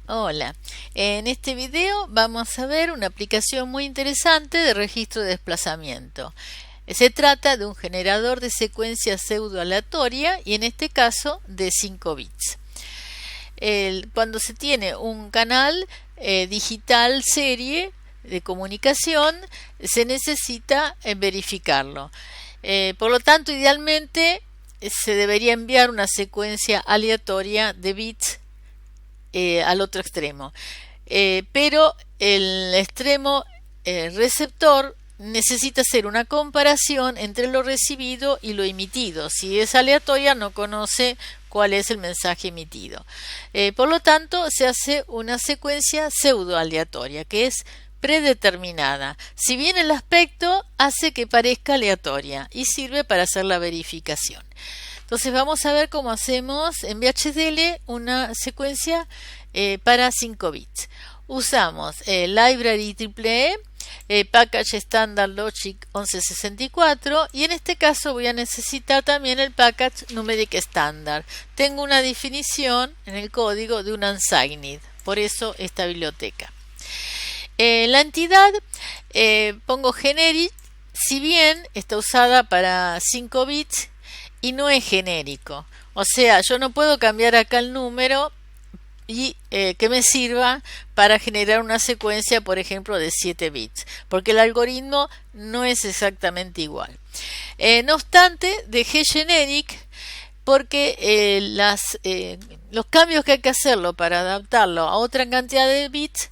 Hola, en este video vamos a ver una aplicación muy interesante de registro de desplazamiento. Se trata de un generador de secuencia pseudo aleatoria y en este caso de 5 bits. Cuando se tiene un canal digital serie de comunicación se necesita verificarlo. Por lo tanto, idealmente se debería enviar una secuencia aleatoria de bits al otro extremo. Pero el extremo receptor necesita hacer una comparación entre lo recibido y lo emitido. Si es aleatoria, no conoce cuál es el mensaje emitido. Por lo tanto, se hace una secuencia pseudo aleatoria, que es predeterminada. Si bien el aspecto hace que parezca aleatoria y sirve para hacer la verificación. Entonces vamos a ver cómo hacemos en VHDL una secuencia para 5 bits. Usamos Library EEE, Package Standard Logic 1164 y en este caso voy a necesitar también el Package Numeric Standard. Tengo una definición en el código de un unsigned, por eso esta biblioteca. La entidad pongo generic, si bien está usada para 5 bits y no es genérico. O sea, yo no puedo cambiar acá el número y que me sirva para generar una secuencia, por ejemplo, de 7 bits, porque el algoritmo no es exactamente igual. No obstante, dejé generic porque los cambios que hay que hacerlo para adaptarlo a otra cantidad de bits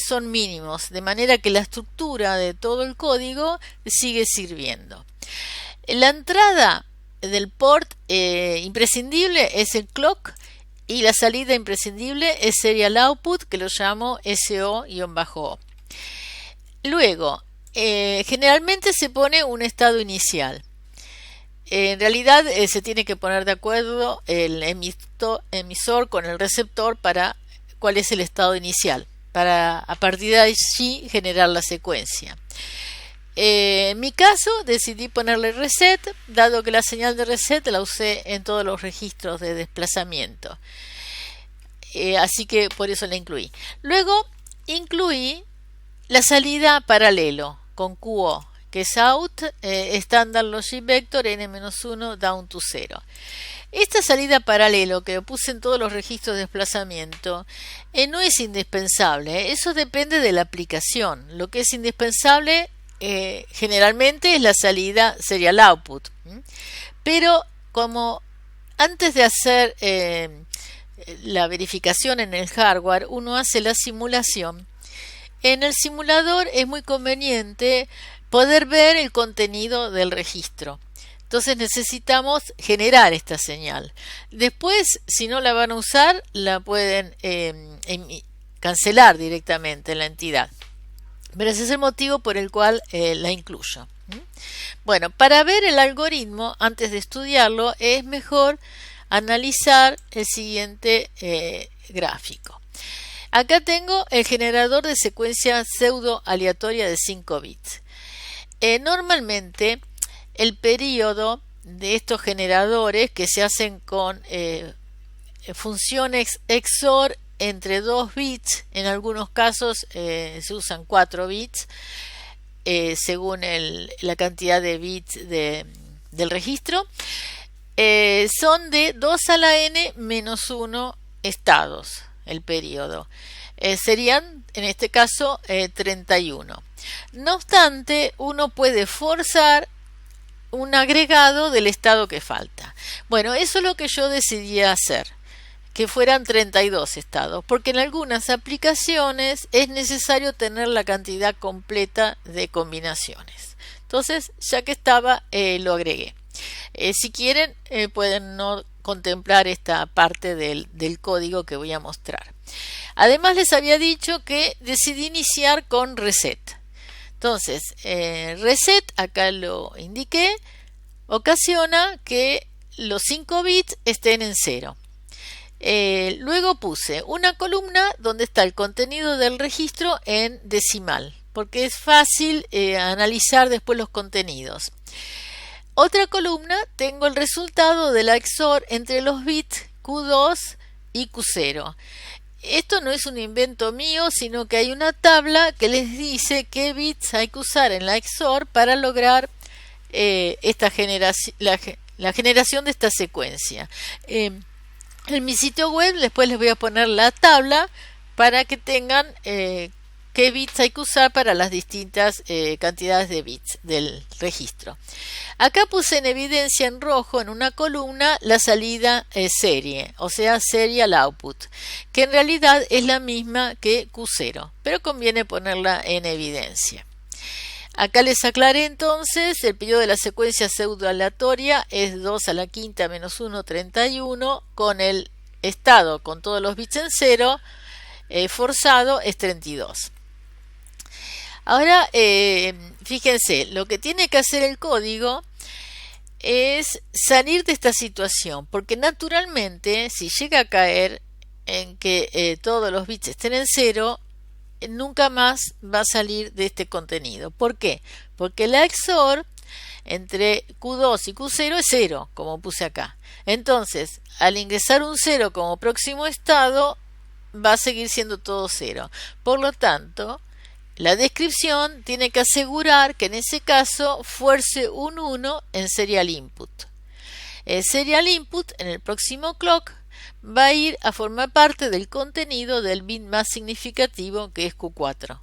son mínimos, de manera que la estructura de todo el código sigue sirviendo. La entrada del port imprescindible es el clock y la salida imprescindible es serial output, que lo llamo SO-O. Luego, generalmente se pone un estado inicial. En realidad se tiene que poner de acuerdo el emisor con el receptor para cuál es el estado inicial, para a partir de allí generar la secuencia. En mi caso decidí ponerle reset, dado que la señal de reset la usé en todos los registros de desplazamiento. Así que por eso la incluí. Luego incluí la salida paralelo con QO, que es out, Standard Logic Vector n-1 down to 0. Esta salida paralelo que puse en todos los registros de desplazamiento no es indispensable. Eso depende de la aplicación. Lo que es indispensable generalmente es la salida serial output. Pero como antes de hacer la verificación en el hardware, uno hace la simulación. En el simulador es muy conveniente poder ver el contenido del registro. Entonces necesitamos generar esta señal. Después, si no la van a usar, la pueden cancelar directamente en la entidad. Pero ese es el motivo por el cual la incluyo. Bueno, para ver el algoritmo, antes de estudiarlo, es mejor analizar el siguiente gráfico. Acá tengo el generador de secuencia pseudo aleatoria de 5 bits. Normalmente, el periodo de estos generadores que se hacen con funciones XOR entre 2 bits, en algunos casos se usan 4 bits según la cantidad de bits del registro, son de 2 a la n menos 1 estados el periodo. Serían en este caso 31. No obstante, uno puede forzar un agregado del estado que falta. Bueno, eso es lo que yo decidí hacer, que fueran 32 estados, porque en algunas aplicaciones es necesario tener la cantidad completa de combinaciones. Entonces, ya que estaba, lo agregué. Si quieren, pueden no contemplar esta parte del código que voy a mostrar. Además, les había dicho que decidí iniciar con reset. Entonces, reset, acá lo indiqué, ocasiona que los 5 bits estén en 0. Luego puse una columna donde está el contenido del registro en decimal, porque es fácil analizar después los contenidos. Otra columna tengo el resultado de la XOR entre los bits Q2 y Q0. esto no es un invento mío, sino que hay una tabla que les dice qué bits hay que usar en la XOR para lograr esta generación, la generación de esta secuencia. En mi sitio web después les voy a poner la tabla para que tengan qué bits hay que usar para las distintas cantidades de bits del registro. Acá puse en evidencia en rojo en una columna la salida serie, o sea serial output, que en realidad es la misma que Q0, pero conviene ponerla en evidencia. Acá les aclaré entonces, el periodo de la secuencia pseudoaleatoria es 2 a la quinta menos 1, 31, con el estado con todos los bits en 0, forzado es 32. Ahora, fíjense, lo que tiene que hacer el código es salir de esta situación, porque naturalmente, si llega a caer en que todos los bits estén en 0, nunca más va a salir de este contenido. ¿Por qué? Porque la XOR entre Q2 y Q0 es 0, como puse acá. Entonces, al ingresar un 0 como próximo estado, va a seguir siendo todo 0. Por lo tanto, la descripción tiene que asegurar que en ese caso fuerce un 1 en serial input. El serial input en el próximo clock va a ir a formar parte del contenido del bit más significativo, que es Q4.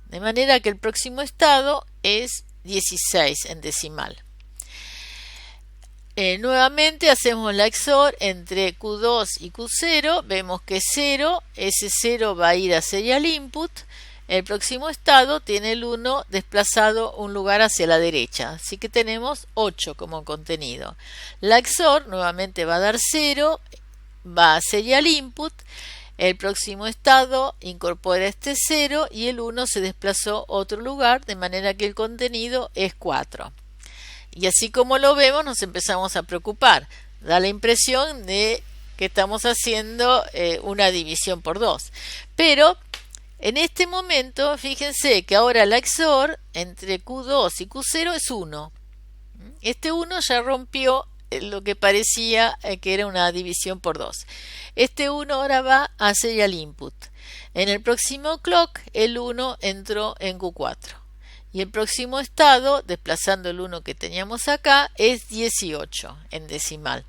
De manera que el próximo estado es 16 en decimal. Nuevamente hacemos la XOR entre Q2 y Q0. Vemos que 0, ese 0 va a ir a serial input. El próximo estado tiene el 1 desplazado un lugar hacia la derecha, así que tenemos 8 como contenido. La XOR nuevamente va a dar 0, va a serial input, el próximo estado incorpora este 0 y el 1 se desplazó a otro lugar, de manera que el contenido es 4. Y así como lo vemos, nos empezamos a preocupar. Da la impresión de que estamos haciendo una división por 2. Pero en este momento, fíjense que ahora la XOR entre Q2 y Q0 es 1. Este 1 ya rompió lo que parecía que era una división por 2. Este 1 ahora va a serial input. En el próximo clock, el 1 entró en Q4. Y el próximo estado, desplazando el 1 que teníamos acá, es 18 en decimal.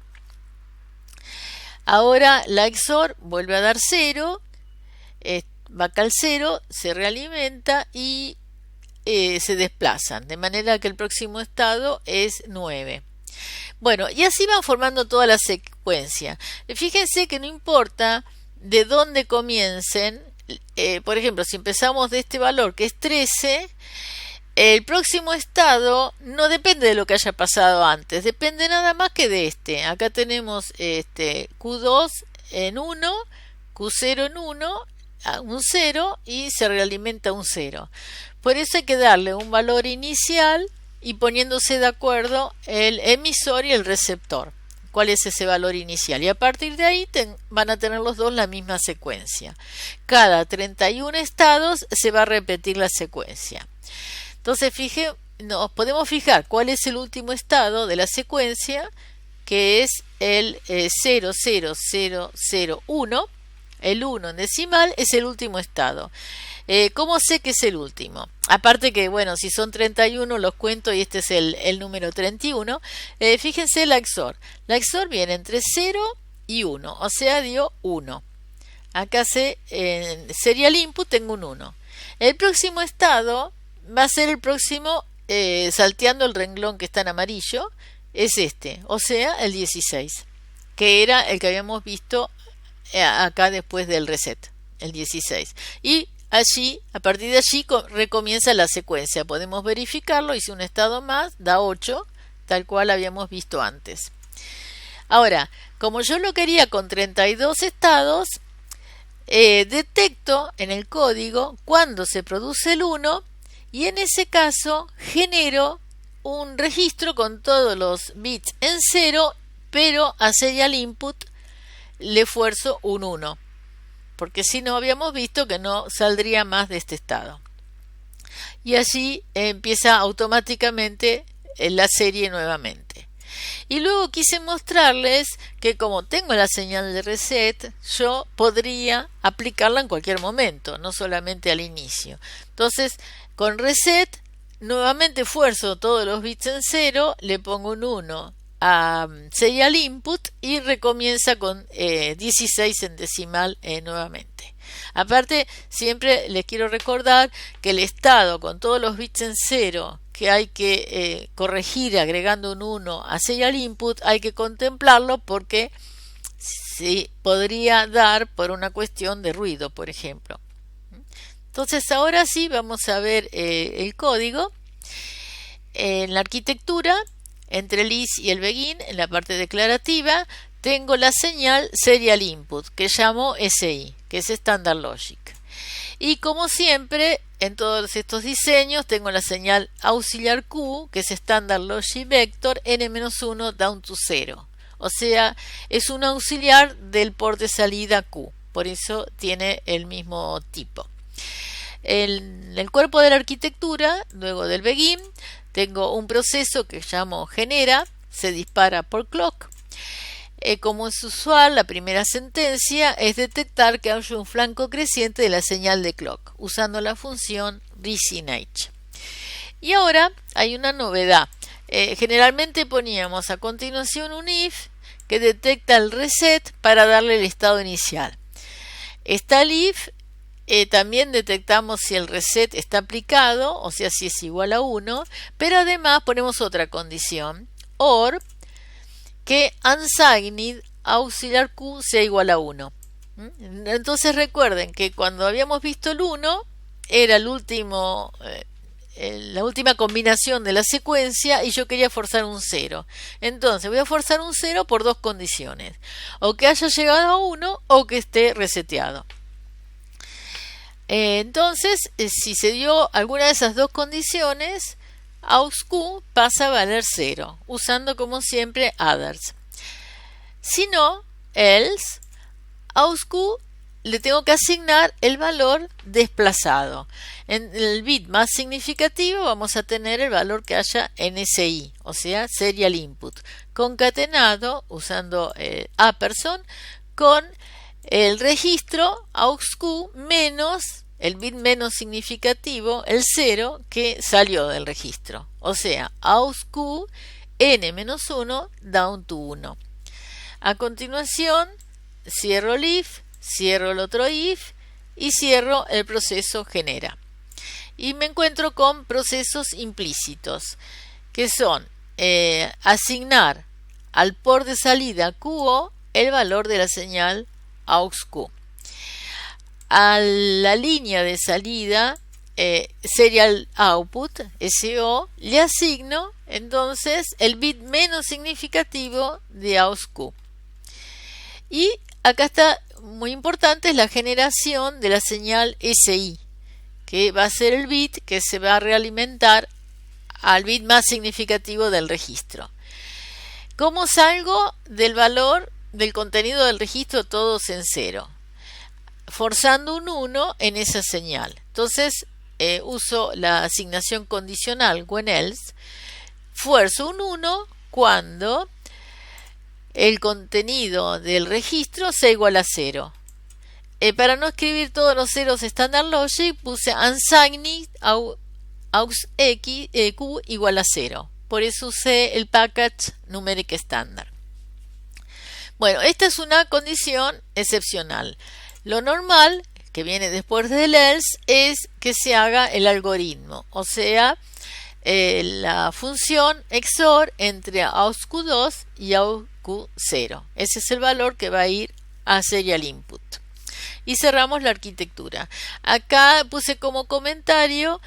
Ahora la XOR vuelve a dar 0. Va acá al 0, se realimenta y se desplazan, de manera que el próximo estado es 9. Bueno, y así van formando toda la secuencia. Fíjense que no importa de dónde comiencen, por ejemplo, si empezamos de este valor que es 13, el próximo estado no depende de lo que haya pasado antes, depende nada más que de este. Acá tenemos Q2 en 1, Q0 en 1, un 0 y se realimenta un 0. Por eso hay que darle un valor inicial y poniéndose de acuerdo el emisor y el receptor. ¿Cuál es ese valor inicial? Y a partir de ahí van a tener los dos la misma secuencia. Cada 31 estados se va a repetir la secuencia. Entonces, nos podemos fijar cuál es el último estado de la secuencia, que es el 00001. El 1 en decimal es el último estado. ¿Cómo sé que es el último? Aparte que, bueno, si son 31 los cuento y este es el número 31. Fíjense la XOR. La XOR viene entre 0 y 1, o sea, dio 1. Acá en serial input tengo un 1. El próximo estado va a ser el próximo, salteando el renglón que está en amarillo, es este, o sea, el 16, que era el que habíamos visto acá después del reset, el 16. Y allí, a partir de allí recomienza la secuencia. Podemos verificarlo, hice un estado más, da 8, tal cual habíamos visto antes. Ahora, como yo lo quería con 32 estados, detecto en el código cuando se produce el 1 y en ese caso genero un registro con todos los bits en 0, pero a serial input le fuerzo un 1, porque si no habíamos visto que no saldría más de este estado. Y así empieza automáticamente la serie nuevamente. Y luego quise mostrarles que como tengo la señal de reset, yo podría aplicarla en cualquier momento, no solamente al inicio. Entonces, con reset, nuevamente fuerzo todos los bits en 0, le pongo un 1 a serial input y recomienza con 16 en decimal nuevamente. Aparte, siempre les quiero recordar que el estado con todos los bits en 0 que hay que corregir agregando un 1 a serial input, hay que contemplarlo porque se podría dar por una cuestión de ruido, por ejemplo. Entonces ahora sí vamos a ver el código. En la arquitectura, entre el is y el begin, en la parte declarativa, tengo la señal serial input que llamo SI, que es Standard Logic. Y como siempre, en todos estos diseños tengo la señal auxiliar Q, que es Standard Logic Vector n-1 down to 0. O sea, es un auxiliar del port de salida Q, por eso tiene el mismo tipo. En el cuerpo de la arquitectura, luego del begin, tengo un proceso que llamo genera, se dispara por clock. Como es usual, la primera sentencia es detectar que hay un flanco creciente de la señal de clock, usando la función ReSynH. Y ahora hay una novedad. Generalmente poníamos a continuación un if que detecta el reset para darle el estado inicial. Está el if. También detectamos si el reset está aplicado, o sea, si es igual a 1, pero además ponemos otra condición, or que unsigned auxiliar Q sea igual a 1. Entonces recuerden que cuando habíamos visto el 1, era el último, la última combinación de la secuencia y yo quería forzar un 0. Entonces voy a forzar un 0 por dos condiciones, o que haya llegado a 1 o que esté reseteado. Entonces, si se dio alguna de esas dos condiciones, AUXQ pasa a valer 0, usando como siempre others. Si no, else, AUXQ le tengo que asignar el valor desplazado. En el bit más significativo vamos a tener el valor que haya en SI, o sea, serial input, concatenado usando Apperson con el registro AUXQ menos el bit menos significativo, el 0 que salió del registro. O sea, AUXQ n-1 down to 1. A continuación, cierro el if, cierro el otro if y cierro el proceso genera. Y me encuentro con procesos implícitos, que son asignar al port de salida QO el valor de la señal AUXQ. A la línea de salida serial output SO le asigno entonces el bit menos significativo de AUXQ. Y acá está muy importante, es la generación de la señal SI, que va a ser el bit que se va a realimentar al bit más significativo del registro. ¿Cómo salgo del valor del contenido del registro todos en 0? Forzando un 1 en esa señal. Entonces uso la asignación condicional when else, fuerzo un 1 cuando el contenido del registro sea igual a 0. Para no escribir todos los ceros Standard Logic puse unsigned AUXQ igual a 0. Por eso usé el package numeric standard. Bueno, esta es una condición excepcional. Lo normal, que viene después del else, es que se haga el algoritmo, o sea, la función XOR entre AUXQ2 y AUXQ0. Ese es el valor que va a ir a serial input. Y cerramos la arquitectura. Acá puse como comentario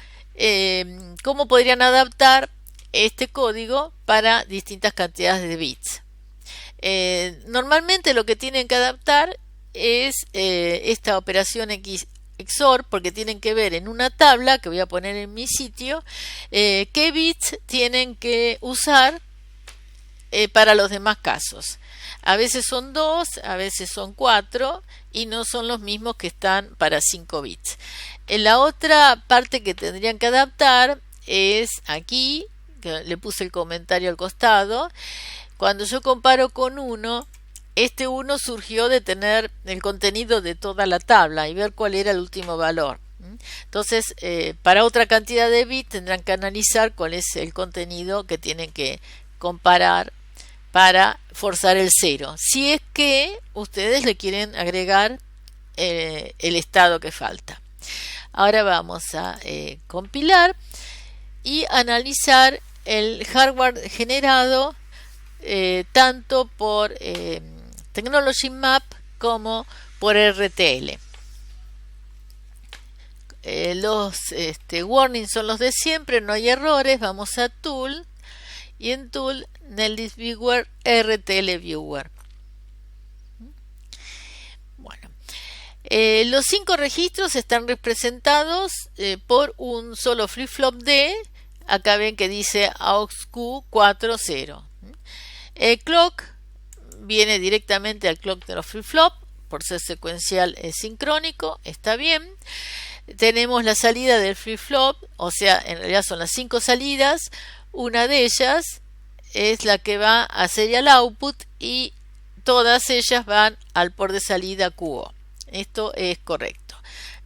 cómo podrían adaptar este código para distintas cantidades de bits. Normalmente lo que tienen que adaptar es esta operación XOR, porque tienen que ver en una tabla que voy a poner en mi sitio qué bits tienen que usar para los demás casos. A veces son 2, a veces son 4 y no son los mismos que están para 5 bits. La otra parte que tendrían que adaptar es aquí, que le puse el comentario al costado. Cuando yo comparo con 1, este 1 surgió de tener el contenido de toda la tabla y ver cuál era el último valor. Entonces, para otra cantidad de bits tendrán que analizar cuál es el contenido que tienen que comparar para forzar el 0. Si es que ustedes le quieren agregar el estado que falta. Ahora vamos a compilar y analizar el hardware generado tanto por Technology Map como por RTL. Los warnings son los de siempre, no hay errores. Vamos a Tool y en Tool, Neldis Viewer, RTL Viewer. Bueno, los 5 registros están representados por un solo flip-flop D. Acá ven que dice AUX-Q 4.0. El clock viene directamente al clock de los flip-flop por ser secuencial sincrónico, está bien. Tenemos la salida del flip-flop, o sea, en realidad son las 5 salidas. Una de ellas es la que va a serial output y todas ellas van al port de salida QO. Esto es correcto.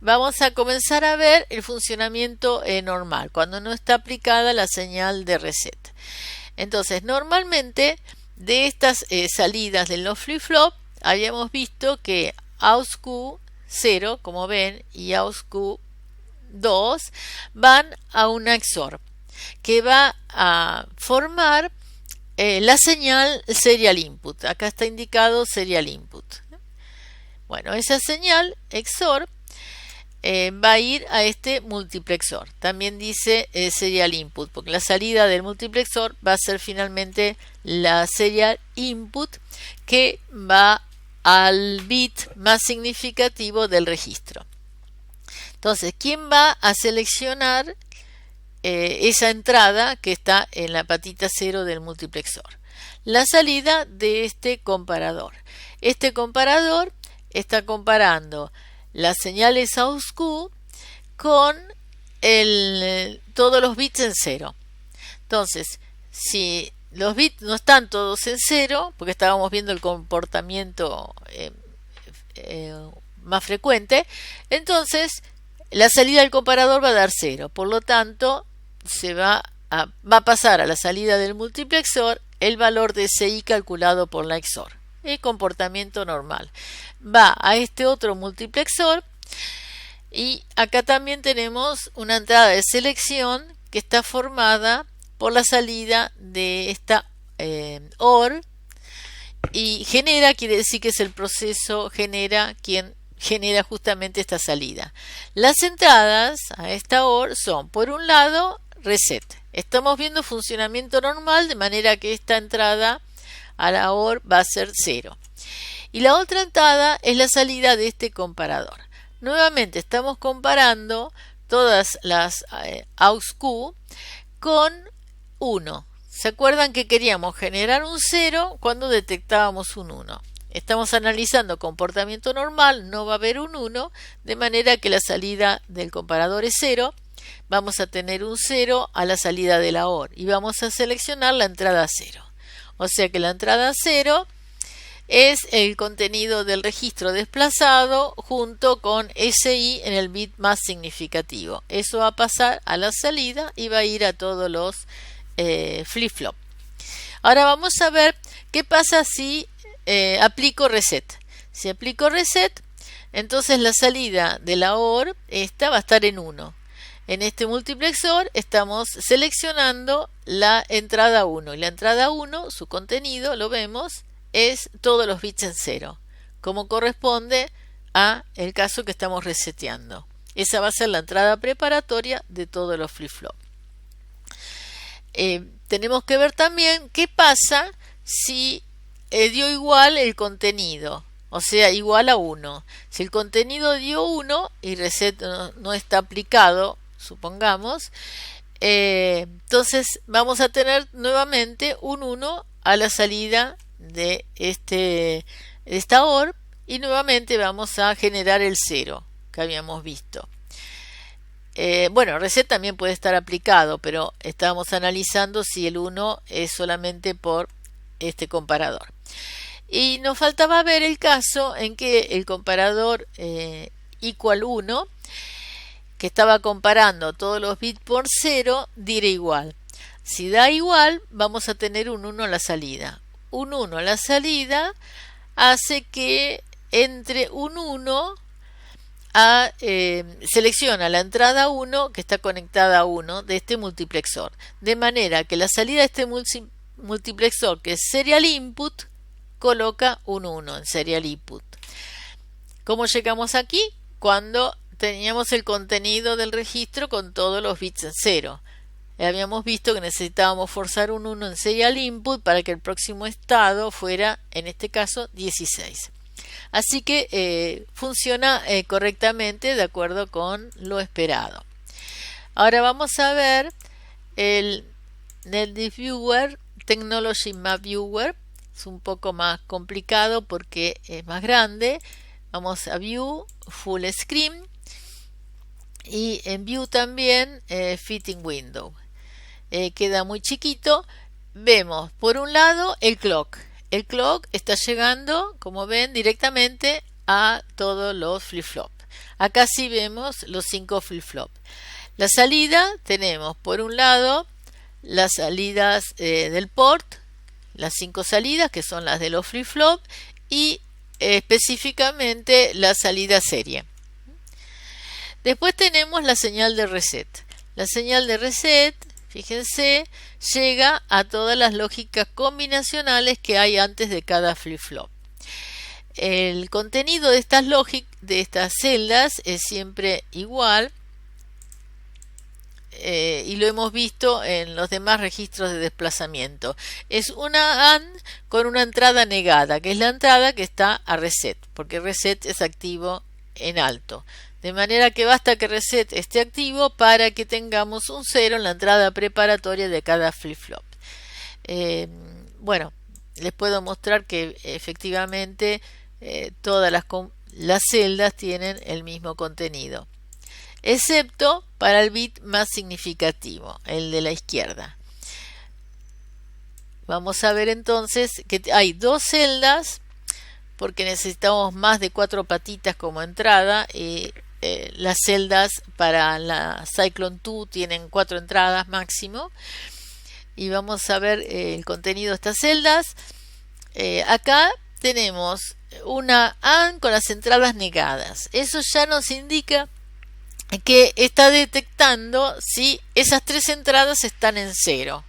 Vamos a comenzar a ver el funcionamiento normal, cuando no está aplicada la señal de reset. Entonces, normalmente de estas salidas de los flip-flop habíamos visto que AUX-Q 0, como ven, y AUX-Q 2 van a una XOR que va a formar la señal serial input. Acá está indicado serial input. Bueno, esa señal XOR va a ir a este multiplexor. También dice serial input, porque la salida del multiplexor va a ser finalmente la serial input que va al bit más significativo del registro. Entonces, ¿quién va a seleccionar esa entrada que está en la patita 0 del multiplexor? La salida de este comparador. Este comparador está comparando las señales AUX-Q con todos los bits en 0. Entonces, si los bits no están todos en 0, porque estábamos viendo el comportamiento más frecuente, entonces la salida del comparador va a dar 0. Por lo tanto, va a pasar a la salida del multiplexor el valor de SI calculado por la XOR. El comportamiento normal. Va a este otro multiplexor y acá también tenemos una entrada de selección que está formada por la salida de esta OR, y genera quiere decir que es el proceso genera quien genera justamente esta salida. Las entradas a esta OR son, por un lado, reset. Estamos viendo funcionamiento normal, de manera que esta entrada a la OR va a ser 0. Y la otra entrada es la salida de este comparador. Nuevamente estamos comparando todas las AUX-Q con 1. ¿Se acuerdan que queríamos generar un 0 cuando detectábamos un 1? Estamos analizando comportamiento normal, no va a haber un 1, de manera que la salida del comparador es 0. Vamos a tener un 0 a la salida de la OR y vamos a seleccionar la entrada 0. O sea que la entrada 0 es el contenido del registro desplazado junto con SI en el bit más significativo. Eso va a pasar a la salida y va a ir a todos los flip-flop. Ahora vamos a ver qué pasa si aplico reset. Si aplico reset, entonces la salida de la OR esta va a estar en 1. En este multiplexor estamos seleccionando la entrada 1 y la entrada 1, su contenido, lo vemos, es todos los bits en 0, como corresponde a el caso que estamos reseteando. Esa va a ser la entrada preparatoria de todos los flip-flop. Tenemos que ver también qué pasa si dio igual el contenido, o sea, igual a 1. Si el contenido dio 1 y reset no está aplicado, supongamos, entonces vamos a tener nuevamente un 1 a la salida de esta OR y nuevamente vamos a generar el 0 que habíamos visto. Bueno, reset también puede estar aplicado, pero estábamos analizando si el 1 es solamente por este comparador. Y nos faltaba ver el caso en que el comparador equal 1, que estaba comparando todos los bits por 0, diera igual. Si da igual, vamos a tener un 1 a la salida. Un 1 a la salida hace que entre un 1 selecciona la entrada 1 que está conectada a 1 de este multiplexor. De manera que la salida de este multiplexor, que es serial input, coloca un 1 en serial input. ¿Cómo llegamos aquí? Cuando teníamos el contenido del registro con todos los bits en 0. Habíamos visto que necesitábamos forzar un 1 en serial input para que el próximo estado fuera, en este caso, 16. Así que funciona correctamente de acuerdo con lo esperado. Ahora vamos a ver el NetDisk Viewer, Technology Map Viewer. Es un poco más complicado porque es más grande. Vamos a View, Full Screen. Y en View también Fitting Window. Queda muy chiquito. Vemos por un lado el clock. El clock está llegando, como ven, directamente a todos los flip-flop. Acá sí vemos los 5 flip-flop. La salida, tenemos por un lado las salidas del port, las 5 salidas que son las de los flip-flop y específicamente la salida serie. Después tenemos la señal de reset. La señal de reset, fíjense, llega a todas las lógicas combinacionales que hay antes de cada flip-flop. El contenido de estas celdas es siempre igual y lo hemos visto en los demás registros de desplazamiento. Es una AND con una entrada negada, que es la entrada que está a reset, porque reset es activo en alto. De manera que basta que reset esté activo para que tengamos un 0 en la entrada preparatoria de cada flip-flop. Bueno, les puedo mostrar que efectivamente todas las celdas tienen el mismo contenido, excepto para el bit más significativo, el de la izquierda. Vamos a ver entonces que hay 2 celdas porque necesitamos más de 4 patitas como entrada y las celdas para la Cyclone 2 tienen 4 entradas máximo. Y vamos a ver el contenido de estas celdas. Acá tenemos una AND con las entradas negadas. Eso ya nos indica que está detectando si esas 3 entradas están en 0.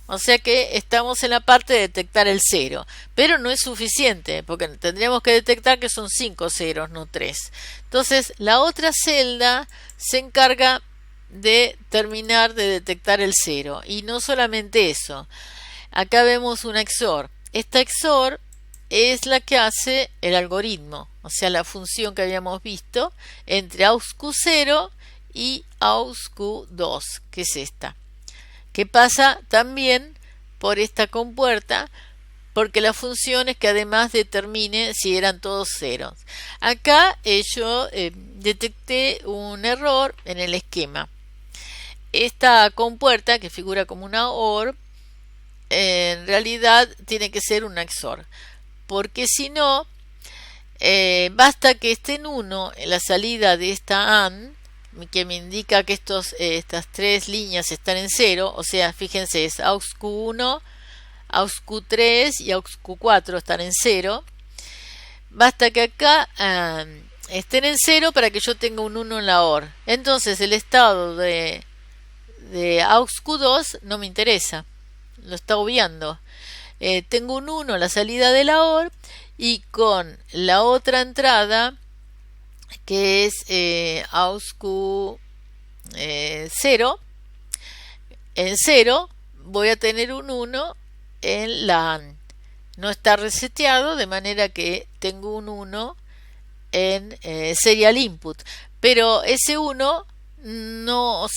O sea que estamos en la parte de detectar el 0, pero no es suficiente porque tendríamos que detectar que son 5 ceros, no 3. Entonces la otra celda se encarga de terminar de detectar el 0 y no solamente eso. Acá vemos una XOR. Esta XOR es la que hace el algoritmo, o sea la función que habíamos visto entre AUXQ0 y AUXQ2, que es esta, que pasa también por esta compuerta, porque la función es que además determine si eran todos ceros. Acá yo detecté un error en el esquema. Esta compuerta, que figura como una OR, en realidad tiene que ser una XOR, porque si no, basta que esté en 1 en la salida de esta AND, que me indica que estas 3 líneas están en 0, o sea, fíjense, es AUXQ1, AUXQ3 y AUXQ4 están en 0. Basta que acá estén en 0 para que yo tenga un 1 en la OR. Entonces el estado de AUXQ2 no me interesa, lo está obviando. Tengo un 1 en la salida de la OR y con la otra entrada, que es AUXQ0, en 0 voy a tener un 1 en la AND. No está reseteado, de manera que tengo un 1 en serial input, pero ese 1 no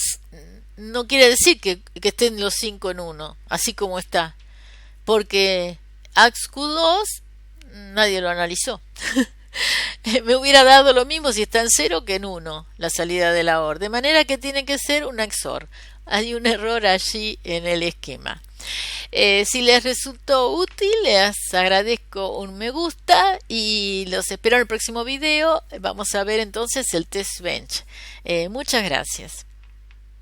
quiere decir que estén los 5 en 1, así como está, porque AUXQ2 nadie lo analizó. Me hubiera dado lo mismo si está en 0 que en 1 la salida de la OR. De manera que tiene que ser un XOR. Hay un error allí en el esquema. Si les resultó útil, les agradezco un me gusta y los espero en el próximo video. Vamos a ver entonces el test bench. Muchas gracias.